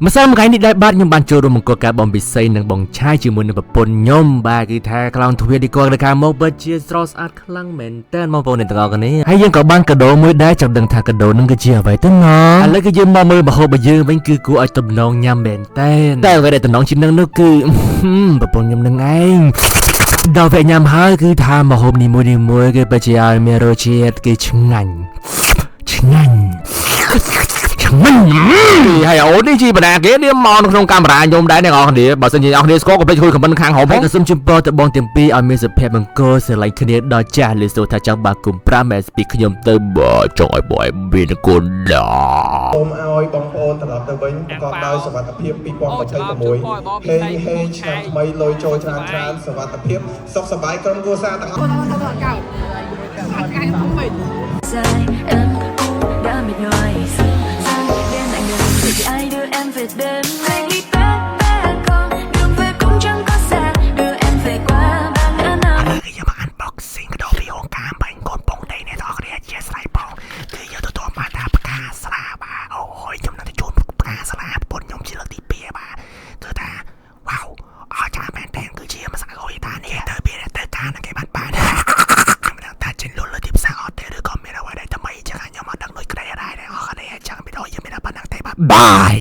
ម្សិលមិញនេះដែរបាទខ្ញុំបានចូលរួមបង្កការបំពិសីនិងបងឆាយជាមួយនឹងប្រពន្ធខ្ញុំបាទគឺថាក្លោងទ្វារទីគាត់នៅខាងមកពិតជាស្រស់ស្អាតខ្លាំងមែនតើបងប្អូនទាំងអស់គ្នាហើយយើងក៏បានកាដូមួយដែរចង់ដឹងថាកាដូនឹងគឺជាអ្វីទៅណ៎ឥឡូវគឺយើងមកមើលម្ហូបរបស់យើងវិញគឺគួរឲ្យទំនងញ៉ាំមែនតើតែអ្វីដែលទំនងជាងនឹងនោះគឺប្រពន្ធខ្ញុំនឹងឯងដល់ពេលញ៉ាំហើយគឺថាម្ហូបនីមួយៗគឺពិតជាឲ្យមានរសជាតិគឺឆ្ងាញ់ហើយអូននេះជាបណ្ដាគេនេះមកនៅក្នុងកាមេរ៉ាខ្ញុំដែរអ្នកនរគ្នាបើសិនជាអ្នកនរគ្នាស្គាល់ក៏ពេចជួយខមមិនខាងហោផងក៏សូមជម្រាបទៅបងទាំងពីរឲ្យមានសុភមង្គលស្រឡាញ់គ្នាដល់ចាស់លឺសូថាចង់បាគុំ5 SP ខ្ញុំទៅបើចង់ឲ្យបងឯងមានគុណដល់សូមឲ្យបងប្អូនត្រឡប់ទៅវិញប្រកបដោយសុវត្ថិភាព2026ហេងឆ្នាំថ្មីលុយចូលច្រើនសុវត្ថិភាពសុខសប្បាយក្រុមគ្រួសារទាំងអស់đã mệt nhoài sang đêm lạnh lùng vì ai đưa em về đêm nay đi bé con đường về cũng chẳng có xa đưa em về qua bao ngã năm ខ្ញុំមក unboxing កដោពីហងកាមបាញ់កូនបងđâyអ្នកនរគ្នាជាស្រ័យបងគឺយកទៅតាមបានថាផ្កាស្លាបាទអូយខ្ញុំនឹងទៅជូនផ្កាស្លាប៉ុនខ្ញុំជាលើកទី2បាទគឺថាវ៉ាវអស្ចារ្យមែនតើគឺជាម្សៅហុយតានេះទៅពីទៅកានគេបានខ្ញុំនឹងថាចេញលុយលើទីផ្សារអត់ទេឬក៏មានអ្វីដែលថ្មីចឹងខ្ញុំអត់ដឹងដូចក្តីដែរអស់គ្នាចឹងពីដល់យើងមានតែប៉ុណ្្នឹងទេបាទបាយ